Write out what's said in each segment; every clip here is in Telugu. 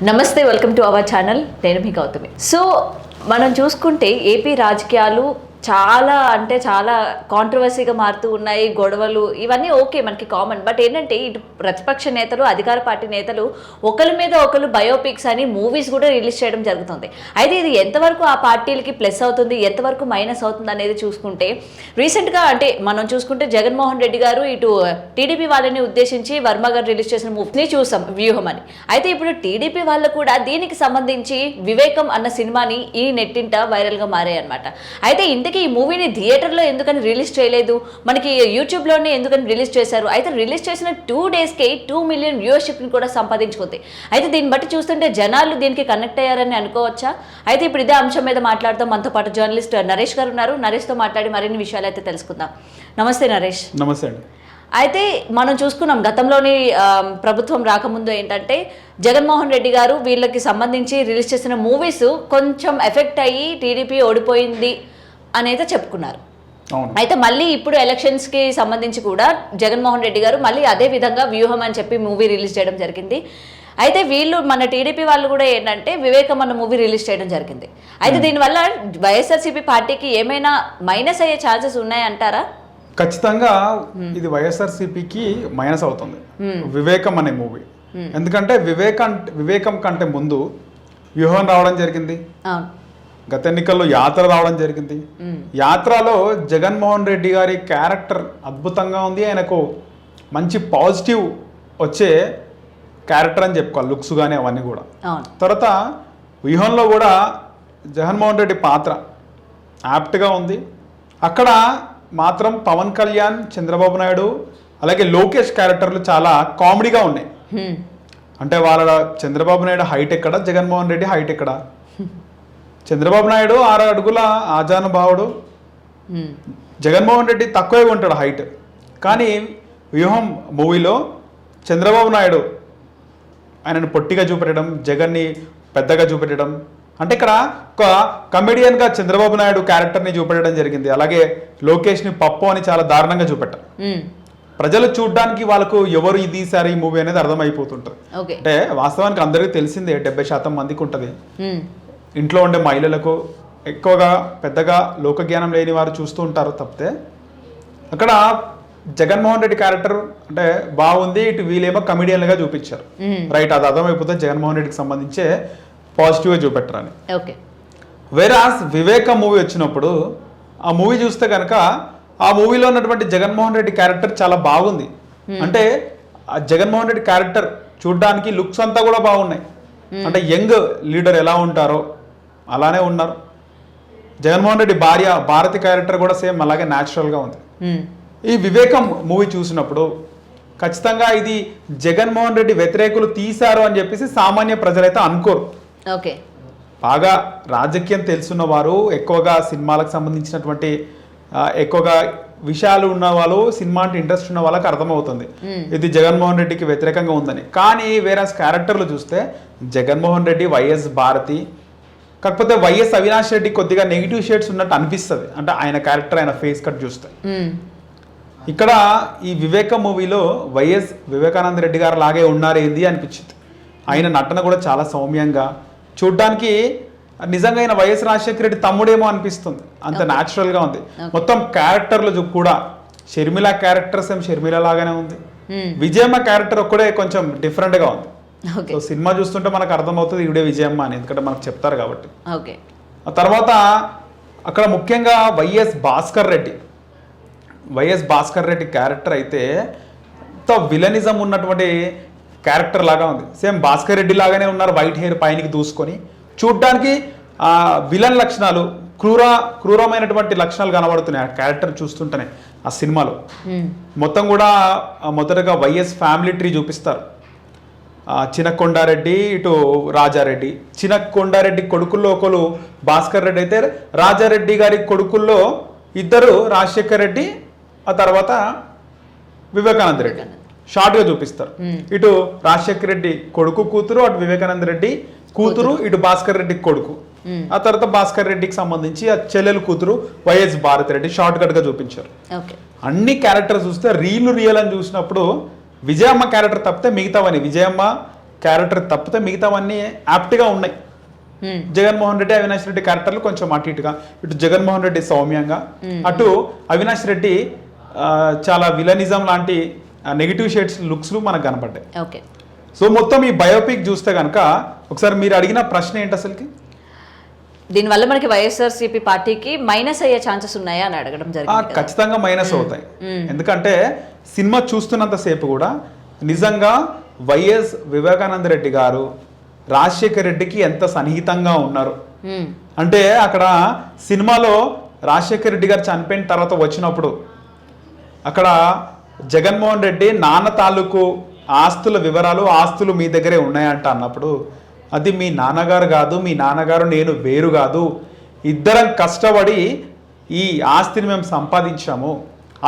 నమస్తే, వెల్కమ్ టు అవర్ ఛానల్. నేను మీ గౌతమి. సో మనం చూసుకుంటే ఏపీ రాజకీయాలు చాలా కాంట్రవర్సీగా మారుతూ ఉన్నాయి. గొడవలు ఇవన్నీ ఓకే, మనకి కామన్. బట్ ఏంటంటే ఇటు ప్రతిపక్ష నేతలు, అధికార పార్టీ నేతలు ఒకరి మీద ఒకరు బయోపిక్స్ అని మూవీస్ కూడా రిలీజ్ చేయడం జరుగుతుంది. అయితే ఇది ఎంతవరకు ఆ పార్టీలకి ప్లస్ అవుతుంది, ఎంతవరకు మైనస్ అవుతుంది అనేది చూసుకుంటే రీసెంట్గా అంటే మనం చూసుకుంటే జగన్మోహన్ రెడ్డి గారు ఇటు టీడీపీ వాళ్ళని ఉద్దేశించి వర్మ గారు రిలీజ్ చేసిన మూవీని చూసాం, వ్యూహం అని. అయితే ఇప్పుడు టీడీపీ వాళ్ళు కూడా దీనికి సంబంధించి వివేకం అన్న సినిమాని ఈ నెట్టింట వైరల్గా మారాయి అనమాట. అయితే ఇంతకీ ఈ మూవీని థియేటర్లో ఎందుకని రిలీజ్ చేయలేదు, మనకి యూట్యూబ్లోనే ఎందుకని రిలీజ్ చేశారు? అయితే రిలీజ్ చేసిన 2 డేస్కే 2 మిలియన్ వ్యూవర్షిప్ని కూడా సంపాదించుకుంది. అయితే దీన్ని బట్టి చూస్తుంటే జనాలు దీనికి కనెక్ట్ అయ్యారని అనుకోవచ్చా? అయితే ఇప్పుడు ఇదే అంశం మీద మాట్లాడతాం. మనతో పాటు జర్నలిస్ట్ నరేష్ గారు ఉన్నారు. నరేష్తో మాట్లాడి మరిన్ని విషయాలు అయితే తెలుసుకుందాం. నమస్తే నరేష్. నమస్తే అండి. అయితే మనం చూసుకున్నాం గతంలోని ప్రభుత్వం రాకముందు ఏంటంటే జగన్మోహన్ రెడ్డి గారు వీళ్ళకి సంబంధించి రిలీజ్ చేసిన మూవీస్ కొంచెం ఎఫెక్ట్ అయ్యి టీడీపీ ఓడిపోయింది అనేది చెప్పుకున్నారు. అయితే మళ్ళీ ఇప్పుడు ఎలక్షన్స్కి సంబంధించి కూడా జగన్మోహన్ రెడ్డి గారు మళ్ళీ అదే విధంగా వ్యూహం అని చెప్పి మూవీ రిలీజ్ చేయడం జరిగింది. అయితే వీళ్ళు మన టీడీపీ వాళ్ళు కూడా ఏంటంటే వివేకం అన్న మూవీ రిలీజ్ చేయడం జరిగింది. అయితే దీనివల్ల వైఎస్ఆర్సీపీ పార్టీకి ఏమైనా మైనస్ అయ్యే ఛాన్సెస్ ఉన్నాయంటారా? ఖచ్చితంగా ఇది వైఎస్ఆర్సీపీకి మైనస్ అవుతుంది వివేకం అనే మూవీ. ఎందుకంటే వివేకం కంటే ముందు వ్యూహం రావడం జరిగింది, గత ఎన్నికల్లో యాత్ర రావడం జరిగింది. యాత్రలో జగన్మోహన్ రెడ్డి గారి క్యారెక్టర్ అద్భుతంగా ఉంది. ఆయనకు మంచి పాజిటివ్ వచ్చే క్యారెక్టర్ అని చెప్పుకోవాలి, లుక్స్ కానీ అవన్నీ కూడా. తర్వాత వ్యూహంలో కూడా జగన్మోహన్ రెడ్డి పాత్ర యాప్ట్గా ఉంది. అక్కడ మాత్రం పవన్ కళ్యాణ్, చంద్రబాబు నాయుడు అలాగే లోకేష్ క్యారెక్టర్లు చాలా కామెడీగా ఉన్నాయి. అంటే వాళ్ళ చంద్రబాబు నాయుడు హైట్ ఎక్కడ, జగన్మోహన్ రెడ్డి హైట్ ఎక్కడ? చంద్రబాబు నాయుడు 6 అడుగుల ఆజానుభావుడు, జగన్మోహన్ రెడ్డి తక్కువే ఉంటాడు హైట్. కానీ వ్యూహం మూవీలో చంద్రబాబు నాయుడు ఆయనను పొట్టిగా చూపెట్టడం, జగన్ని పెద్దగా చూపెట్టడం, అంటే ఇక్కడ ఒక కమెడియన్గా చంద్రబాబు నాయుడు క్యారెక్టర్ని చూపెట్టడం జరిగింది. అలాగే లోకేష్ని పప్పు అని చాలా దారుణంగా చూపెట్టారు. ప్రజలు చూడడానికి వాళ్ళకు ఎవరు ఇది సారి ఈ మూవీ అనేది అర్థమైపోతుంటుంది. అంటే వాస్తవానికి అందరికీ తెలిసిందే 70% మందికి ఉంటుంది. ఇంట్లో ఉండే మహిళలకు ఎక్కువగా పెద్దగా లోకజ్ఞానం లేని వారు చూస్తూ ఉంటారు తప్పితే. అక్కడ జగన్మోహన్ రెడ్డి క్యారెక్టర్ అంటే బాగుంది, ఇటు వీళ్ళేమో కమెడియన్లుగా చూపించారు. రైట్, అది అర్థమైపోతే జగన్మోహన్ రెడ్డికి సంబంధించే పాజిటివ్గా చూపెట్టరని. వేరాస్ వివేక మూవీ వచ్చినప్పుడు ఆ మూవీ చూస్తే కనుక ఆ మూవీలో ఉన్నటువంటి జగన్మోహన్ రెడ్డి క్యారెక్టర్ చాలా బాగుంది. అంటే ఆ జగన్మోహన్ రెడ్డి క్యారెక్టర్ చూడడానికి లుక్స్ అంతా కూడా బాగున్నాయి. అంటే యంగ్ లీడర్ ఎలా ఉంటారో అలానే ఉన్నారు. జగన్మోహన్ రెడ్డి భార్య భారతి క్యారెక్టర్ కూడా సేమ్ అలాగే న్యాచురల్గా ఉంది. ఈ వివేకం మూవీ చూసినప్పుడు ఖచ్చితంగా ఇది జగన్మోహన్ రెడ్డి వ్యతిరేకులు తీశారు అని చెప్పేసి సామాన్య ప్రజలైతే అనుకోరు. బాగా రాజకీయం తెలుసున్న వారు, ఎక్కువగా సినిమాలకు సంబంధించినటువంటి ఎక్కువగా విషయాలు ఉన్న వాళ్ళు, సినిమా అంటే ఇంట్రెస్ట్ ఉన్న వాళ్ళకి అర్థమవుతుంది ఇది జగన్మోహన్ రెడ్డికి వ్యతిరేకంగా ఉందని. కానీ వేరే క్యారెక్టర్లు చూస్తే జగన్మోహన్ రెడ్డి, వైఎస్ భారతి, కాకపోతే వైఎస్ అవినాష్ రెడ్డి కొద్దిగా నెగిటివ్ షేడ్స్ ఉన్నట్టు అనిపిస్తుంది. అంటే ఆయన క్యారెక్టర్, ఆయన ఫేస్ కట్ చూస్తే. ఇక్కడ ఈ వివేక మూవీలో వైఎస్ వివేకానంద రెడ్డి గారు లాగే ఉన్నారు ఏంది అనిపించింది. ఆయన నటన కూడా చాలా సౌమ్యంగా, చూడ్డానికి నిజంగా ఆయన వైఎస్ రాజశేఖర రెడ్డి తమ్ముడేమో అనిపిస్తుంది, అంత న్యాచురల్గా ఉంది. మొత్తం క్యారెక్టర్లు కూడా షర్మిల క్యారెక్టర్ సేమ్ షర్మిల లాగానే ఉంది. విజయమ్మ క్యారెక్టర్ ఒక్కడే కొంచెం డిఫరెంట్గా ఉంది. సో సినిమా చూస్తుంటే మనకు అర్థమవుతుంది ఇవిడే విజయమ్మ అని, ఎందుకంటే మనకు చెప్తారు కాబట్టి. ఆ తర్వాత అక్కడ ముఖ్యంగా వైఎస్ భాస్కర్ రెడ్డి క్యారెక్టర్ అయితే విలనిజం ఉన్నటువంటి క్యారెక్టర్ లాగా ఉంది. సేమ్ భాస్కర్ రెడ్డి లాగానే ఉన్నారు, వైట్ హెయిర్ పైనకి దూసుకొని. చూడ్డానికి విలన్ లక్షణాలు, క్రూరమైనటువంటి లక్షణాలు కనబడుతున్నాయి ఆ క్యారెక్టర్ చూస్తుంటేనే. ఆ సినిమాలో మొత్తం కూడా మొదటగా వైఎస్ ఫ్యామిలీ ట్రీ చూపిస్తారు. చినకొండారెడ్డి, ఇటు రాజారెడ్డి. చినకొండారెడ్డి కొడుకుల్లో ఒకరు భాస్కర్ రెడ్డి అయితే, రాజారెడ్డి గారి కొడుకుల్లో ఇద్దరు రాజశేఖర్ రెడ్డి, ఆ తర్వాత వివేకానంద రెడ్డి. షార్ట్గా చూపిస్తారు. ఇటు రాజశేఖర్ రెడ్డి కొడుకు కూతురు, అటు వివేకానంద రెడ్డి కూతురు, ఇటు భాస్కర్ రెడ్డి కొడుకు. ఆ తర్వాత భాస్కర్ రెడ్డికి సంబంధించి ఆ చెల్లెలు కూతురు వైఎస్ భారతి రెడ్డి షార్ట్ కట్గా చూపించారు. అన్ని క్యారెక్టర్స్ చూస్తే రియల్ అని చూసినప్పుడు విజయమ్మ క్యారెక్టర్ తప్పితే మిగతావని విజయమ్మ క్యారెక్టర్ తప్పితే మిగతావన్నీ యాప్ట్గా ఉన్నాయి. జగన్మోహన్ రెడ్డి అవినాష్ రెడ్డి క్యారెక్టర్లు కొంచెం అటు ఇటుగా, ఇటు జగన్మోహన్ రెడ్డి సౌమ్యంగా, అటు అవినాష్ రెడ్డి చాలా విలనిజం లాంటి నెగిటివ్ షేడ్స్ లుక్స్లు మనకు కనపడ్డాయి. ఓకే, సో మొత్తం ఈ బయోపిక్ చూస్తే కనుక ఒకసారి మీరు అడిగిన ప్రశ్న ఏంటి అసలుకి? దీనివల్ల మనకి వైఎస్ఆర్సీపీ పార్టీకి మైనస్ అయ్యే ఛాన్సెస్ ఉన్నాయా అని అడగడం జరిగింది. ఖచ్చితంగా మైనస్ అవుతాయి. ఎందుకంటే సినిమా చూస్తున్నంత సేపు కూడా నిజంగా వైఎస్ వివేకానంద రెడ్డి గారు రాజశేఖర్ రెడ్డికి ఎంత సన్నిహితంగా ఉన్నారు అంటే, అక్కడ సినిమాలో రాజశేఖర్ రెడ్డి గారు చనిపోయిన తర్వాత వచ్చినప్పుడు అక్కడ జగన్మోహన్ రెడ్డి నాన్న తాలూకు ఆస్తుల వివరాలు, ఆస్తులు మీ దగ్గరే ఉన్నాయంట అన్నప్పుడు, అది మీ నాన్నగారు కాదు, మీ నాన్నగారు నేను వేరు కాదు, ఇద్దరం కష్టపడి ఈ ఆస్తిని మేము సంపాదించాము,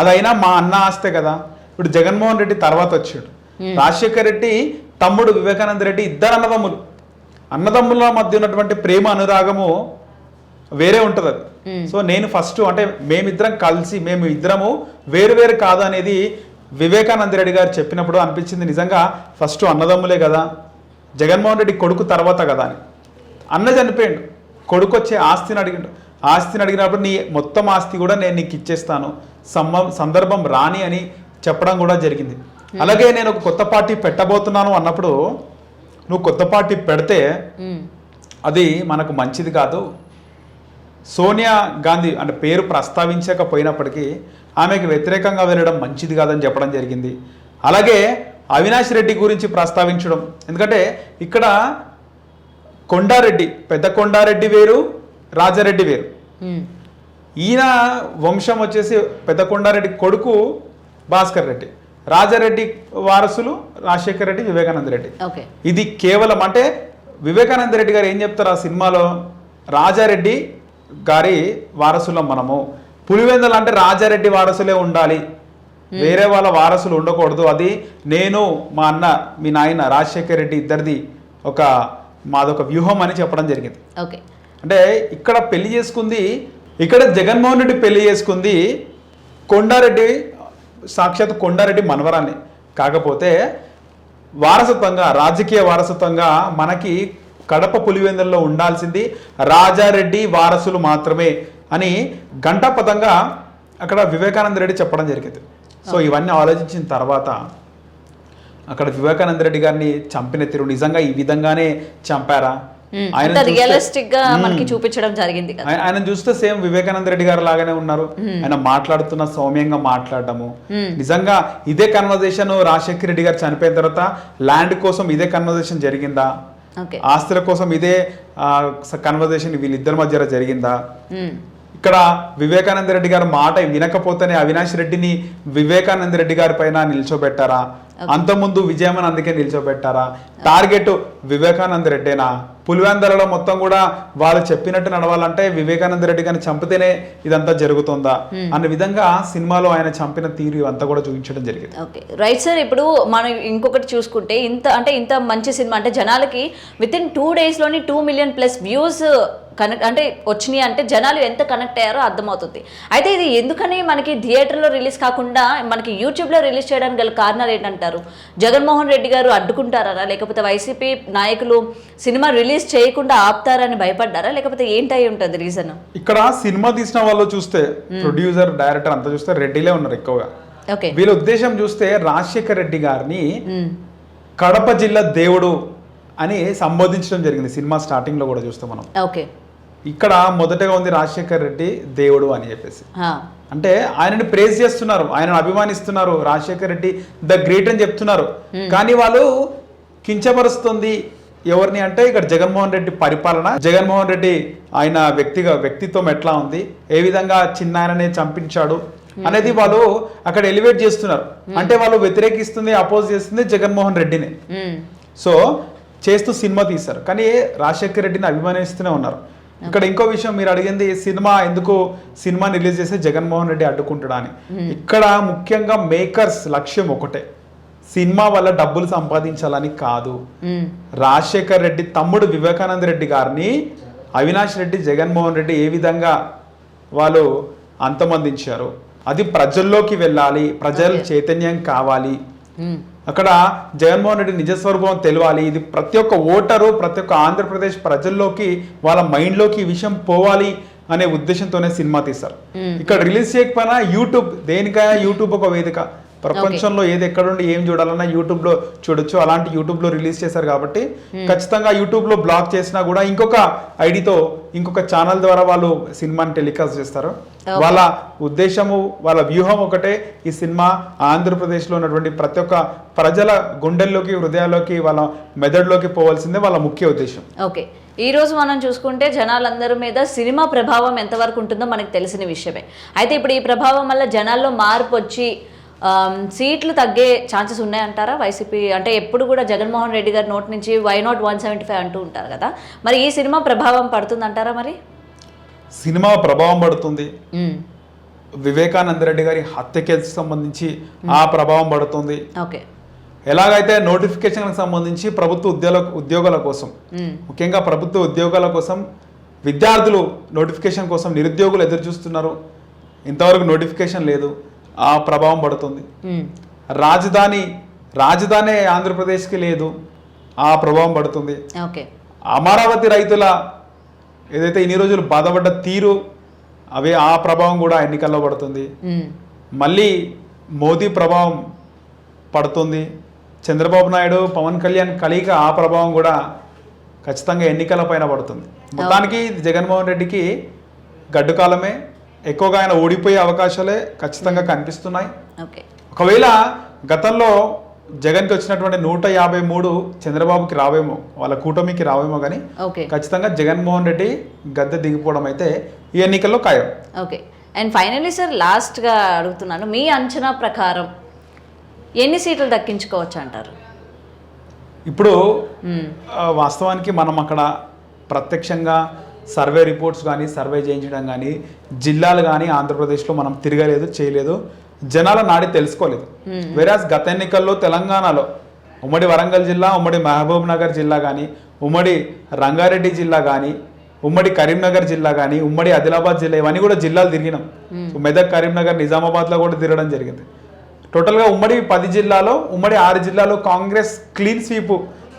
అదైనా మా అన్న ఆస్తే కదా. ఇప్పుడు జగన్మోహన్ రెడ్డి తర్వాత వచ్చాడు, రాజశేఖర్ రెడ్డి తమ్ముడు వివేకానంద రెడ్డి ఇద్దరు అన్నదమ్ముల మధ్య ఉన్నటువంటి ప్రేమ అనురాగము వేరే ఉంటుంది అది. సో నేను ఫస్ట్ అంటే మేమిద్దరం కలిసి, మేము ఇద్దరము వేరు వేరు కాదు అనేది వివేకానంద రెడ్డి గారు చెప్పినప్పుడు అనిపించింది, నిజంగా ఫస్ట్ అన్నదమ్ములే కదా, జగన్మోహన్ రెడ్డి కొడుకు తర్వాత కదా అని. అన్న చనిపోయాడు, కొడుకు వచ్చే ఆస్తిని అడిగిండు, ఆస్తిని అడిగినప్పుడు నీ మొత్తం ఆస్తి కూడా నేను నీకు ఇచ్చేస్తాను, సందర్భం రాని అని చెప్పడం కూడా జరిగింది. అలాగే నేను ఒక కొత్త పార్టీ పెట్టబోతున్నాను అన్నప్పుడు, నువ్వు కొత్త పార్టీ పెడితే అది మనకు మంచిది కాదు, సోనియా గాంధీ అంటే పేరు ప్రస్తావించకపోయినప్పటికీ ఆమెకు వ్యతిరేకంగా వెళ్ళడం మంచిది కాదని చెప్పడం జరిగింది. అలాగే అవినాష్ రెడ్డి గురించి ప్రస్తావించడం, ఎందుకంటే ఇక్కడ కొండారెడ్డి, పెద్ద కొండారెడ్డి వేరు, రాజారెడ్డి వేరు. ఈయన వంశం వచ్చేసి పెద్ద కొండారెడ్డి కొడుకు భాస్కర్ రెడ్డి, రాజారెడ్డి వారసులు రాజశేఖర్ రెడ్డి, వివేకానంద రెడ్డి. ఇది కేవలం అంటే వివేకానంద రెడ్డి గారు ఏం చెప్తారు ఆ సినిమాలో, రాజారెడ్డి గారి వారసులం మనము, పులివెందులు అంటే రాజారెడ్డి వారసులే ఉండాలి, వేరే వాళ్ళ వారసులు ఉండకూడదు, అది నేను మా అన్న మీ నాయన రాజశేఖర్ రెడ్డి ఇద్దరిది మాదొక వ్యూహం అని చెప్పడం జరిగింది. అంటే ఇక్కడ పెళ్లి చేసుకుంది, ఇక్కడ జగన్మోహన్ రెడ్డి పెళ్లి చేసుకుంది కొండారెడ్డి, సాక్షాత్ కొండారెడ్డి మనవరాన్ని. కాకపోతే వారసత్వంగా, రాజకీయ వారసత్వంగా మనకి కడప పులివెందుల్లో ఉండాల్సింది రాజారెడ్డి వారసులు మాత్రమే అని ఘంటాపథంగా అక్కడ వివేకానంద రెడ్డి చెప్పడం జరిగింది. సో ఇవన్నీ ఆలోచించిన తర్వాత అక్కడ వివేకానంద రెడ్డి గారిని చంపిన తీరు నిజంగా ఈ విధంగానే చంపారా, రియలిస్టిక్ గా మనకి చూపించడం జరిగింది. ఆయన చూస్తే సేమ్ వివేకానంద రెడ్డి గారు లాగానే ఉన్నారు. ఆయన మాట్లాడుతున్న సౌమ్యంగా మాట్లాడటము, నిజంగా ఇదే కన్వర్జేషన్ రాజశేఖర్ రెడ్డి గారు చనిపోయిన తర్వాత ల్యాండ్ కోసం ఇదే కన్వర్జేషన్ జరిగిందా, ఆస్తుల కోసం ఇదే కన్వర్జేషన్ వీళ్ళిద్దరి మధ్య జరిగిందా? ఇక్కడ వివేకానంద రెడ్డి గారు మాట వినకపోతేనే అవినాష్ రెడ్డిని వివేకానంద రెడ్డి గారి పైన నిల్చోబెట్టారా, అంతకుముందు విజయమని అందుకే నిల్చోబెట్టారా? టార్గెట్ వివేకానంద రెడ్డేనా? పులివెందులలో మొత్తం కూడా వాళ్ళు చెప్పినట్టు నడవాలంటే వివేకానంద రెడ్డి గారిని చంపితేనే ఇదంతా జరుగుతుందా అన్న విధంగా సినిమాలో ఆయన చంపిన తీరు అంతా కూడా చూపించడం జరిగింది. Okay, right sir. ఇప్పుడు మనం ఇంకొకటి చూసుకుంటే ఇంత మంచి సినిమా అంటే జనాలకి విత్ ఇన్ 2 days లోని 2 million+ వ్యూస్ అంటే వచ్చినాయి అంటే జనాలు ఎంత కనెక్ట్ అయ్యారో అర్థమవుతుంది. అయితే ఇది ఎందుకని మనకి థియేటర్లో రిలీజ్ కాకుండా మనకి యూట్యూబ్లో రిలీజ్ చేయడానికి గల కారణాలు ఏంటంటారు? జగన్మోహన్ రెడ్డి గారు అడ్డుకుంటారా, లేకపోతే వైసీపీ నాయకులు సినిమా రిలీజ్ చేయకుండా ఆపుతారని భయపడ్డారా, లేకపోతే ఏంటై ఉంటుంది రీజన్? ఇక్కడ సినిమా తీసిన వాళ్ళు చూస్తే ప్రొడ్యూసర్, డైరెక్టర్ అంతా చూస్తే రెడ్డిలే ఉన్నారు ఎక్కువగా. వీళ్ళ ఉద్దేశం చూస్తే రాజశేఖర్ రెడ్డి గారిని కడప జిల్లా దేవుడు అని సంబోధించడం జరిగింది సినిమా స్టార్టింగ్ లో కూడా చూస్తే మనం. ఇక్కడ మొదటగా ఉంది రాజశేఖర్ రెడ్డి దేవుడు అని చెప్పేసి, అంటే ఆయనని ప్రేజ్ చేస్తున్నారు, ఆయనను అభిమానిస్తున్నారు, రాజశేఖర్ రెడ్డి ద గ్రేట్ అని చెప్తున్నారు. కానీ వాళ్ళు కించపరుస్తుంది ఎవరిని అంటే ఇక్కడ జగన్మోహన్ రెడ్డి పరిపాలన, జగన్మోహన్ రెడ్డి ఆయన వ్యక్తిత్వం ఎట్లా ఉంది, ఏ విధంగా చిన్న ఆయననే చంపించాడు అనేది వాళ్ళు అక్కడ ఎలివేట్ చేస్తున్నారు. అంటే వాళ్ళు వ్యతిరేకిస్తుంది, అపోజ్ చేస్తుంది జగన్మోహన్ రెడ్డిని. సో చేస్తూ సినిమా తీశారు, కానీ రాజశేఖర్ రెడ్డిని అభిమానిస్తూనే ఉన్నారు. ఇక్కడ ఇంకో విషయం మీరు అడిగింది, సినిమా రిలీజ్ చేస్తే జగన్మోహన్ రెడ్డి అడ్డుకుంటాడా అని. ఇక్కడ ముఖ్యంగా మేకర్స్ లక్ష్యం ఒకటే, సినిమా వల్ల డబ్బులు సంపాదించాలని కాదు. రాజశేఖర్ రెడ్డి తమ్ముడు వివేకానంద రెడ్డి గారిని అవినాష్ రెడ్డి, జగన్మోహన్ రెడ్డి ఏ విధంగా వాళ్ళు అంతమందించారు, అది ప్రజల్లోకి వెళ్ళాలి, ప్రజలు చైతన్యం కావాలి, అక్కడ జగన్మోహన్ రెడ్డి నిజస్వరూపం తెలియాలి, ఇది ప్రతి ఒక్క ఓటరు ప్రతి ఒక్క ఆంధ్రప్రదేశ్ ప్రజల్లోకి వాళ్ళ మైండ్లోకి ఈ విషయం పోవాలి అనే ఉద్దేశంతోనే సినిమా తీస్తారు. ఇక్కడ రిలీజ్ చేయకపోయినా యూట్యూబ్, దేనికైనా యూట్యూబ్ ఒక వేదిక. ప్రపంచంలో ఏది ఎక్కడుండి ఏం చూడాలన్నా యూట్యూబ్ లో చూడొచ్చు. అలాంటి యూట్యూబ్ లో రిలీజ్ చేశారు కాబట్టి ఖచ్చితంగా యూట్యూబ్ లో బ్లాక్ చేసినా కూడా ఇంకొక ఐడితో ఇంకొక ఛానల్ ద్వారా వాళ్ళు సినిమాని టెలికాస్ట్ చేస్తారు. వాళ్ళ ఉద్దేశము, వాళ్ళ వ్యూహం ఒకటే, ఈ సినిమా ఆంధ్రప్రదేశ్లో ఉన్నటువంటి ప్రతి ఒక్క ప్రజల గుండెల్లోకి, హృదయాల్లోకి, వాళ్ళ మెదడులోకి పోవాల్సిందే వాళ్ళ ముఖ్య ఉద్దేశం. ఓకే, ఈ రోజు మనం చూసుకుంటే జనాలందరి మీద సినిమా ప్రభావం ఎంతవరకు ఉంటుందో మనకు తెలిసిన విషయమే. అయితే ఇప్పుడు ఈ ప్రభావం వల్ల జనాల్లో మార్పు వచ్చి సీట్లు తగ్గే ఛాన్సెస్ ఉన్నాయంటారా వైసీపీ? అంటే ఎప్పుడు కూడా జగన్మోహన్ రెడ్డి గారి నోటి నుంచి వై నాట్ 175 అంటూ ఉంటారు కదా, మరి ఈ సినిమా ప్రభావం పడుతుంది అంటారా? మరి సినిమా ప్రభావం పడుతుంది. వివేకానంద రెడ్డి గారి హత్య కేసుకు సంబంధించి ఆ ప్రభావం పడుతుంది. ఓకే, ఎలాగైతే నోటిఫికేషన్కి సంబంధించి ప్రభుత్వ ఉద్యోగాల కోసం, ముఖ్యంగా ప్రభుత్వ ఉద్యోగాల కోసం విద్యార్థులు నోటిఫికేషన్ కోసం నిరుద్యోగులు ఎదురు చూస్తున్నారు, ఇంతవరకు నోటిఫికేషన్ లేదు, ఆ ప్రభావం పడుతుంది. రాజధాని ఆంధ్రప్రదేశ్కి లేదు, ఆ ప్రభావం పడుతుంది. ఓకే, అమరావతి రైతుల ఏదైతే ఇన్ని రోజులు బాధపడ్డ తీరు, ఆ ప్రభావం కూడా ఎన్నికల్లో పడుతుంది. మళ్ళీ మోదీ ప్రభావం పడుతుంది. చంద్రబాబు నాయుడు, పవన్ కళ్యాణ్ కలయిక, ఆ ప్రభావం కూడా ఖచ్చితంగా ఎన్నికల పైన పడుతుంది. మొత్తానికి జగన్మోహన్ రెడ్డికి గడ్డు కాలమే. ఎక్కువగా ఆయన ఓడిపోయే అవకాశాలే ఖచ్చితంగా కనిపిస్తున్నాయి. ఒకవేళ గతంలో జగన్కి వచ్చినటువంటి 153 చంద్రబాబుకి రావేమో, వాళ్ళ కూటమికి రావేమో, కానీ ఖచ్చితంగా జగన్మోహన్ రెడ్డి గద్దె దిగిపోవడం అయితే ఈ ఎన్నికల్లో ఖాయం. ఓకే, అండ్ ఫైనలీ సార్ లాస్ట్గా అడుగుతున్నాను, మీ అంచనా ప్రకారం ఎన్ని సీట్లు దక్కించుకోవచ్చు అంటారు? ఇప్పుడు వాస్తవానికి మనం అక్కడ ప్రత్యక్షంగా సర్వే రిపోర్ట్స్ కానీ సర్వే చేయించడం కానీ జిల్లాలు కానీ ఆంధ్రప్రదేశ్లో మనం తిరగలేదు, చేయలేదు, జనాల నాడి తెలుసుకోలేదు. వేరాజ్ గత ఎన్నికల్లో తెలంగాణలో ఉమ్మడి వరంగల్ జిల్లా, ఉమ్మడి మహబూబ్ నగర్ జిల్లా కానీ, ఉమ్మడి రంగారెడ్డి జిల్లా కానీ, ఉమ్మడి కరీంనగర్ జిల్లా కానీ, ఉమ్మడి ఆదిలాబాద్ జిల్లా, ఇవన్నీ కూడా జిల్లాలు తిరిగినాం. మెదక్, కరీంనగర్, నిజామాబాద్లో కూడా తిరగడం జరిగింది. టోటల్గా ఉమ్మడి 10 జిల్లాలో, ఉమ్మడి 6 జిల్లాలో కాంగ్రెస్ క్లీన్ స్వీప్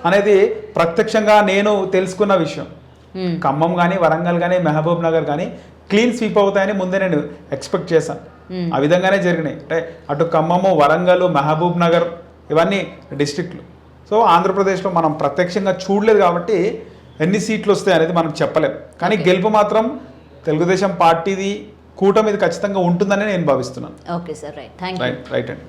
అనేది ప్రత్యక్షంగా నేను తెలుసుకున్న విషయం. ఖమ్మం కానీ, వరంగల్ కానీ, మహబూబ్ నగర్ కానీ క్లీన్ స్వీప్ అవుతాయని ముందే నేను ఎక్స్పెక్ట్ చేశాను. ఆ విధంగానే జరిగినాయి. అంటే అటు ఖమ్మము, వరంగల్, మహబూబ్ నగర్ ఇవన్నీ డిస్ట్రిక్ట్లు. సో ఆంధ్రప్రదేశ్లో మనం ప్రత్యక్షంగా చూడలేదు కాబట్టి ఎన్ని సీట్లు వస్తాయి అనేది మనం చెప్పలేం. కానీ గెలుపు మాత్రం తెలుగుదేశం పార్టీది, కూటమిది ఖచ్చితంగా ఉంటుందని నేను భావిస్తున్నాను. Okay sir, right, thank you. Right అండి.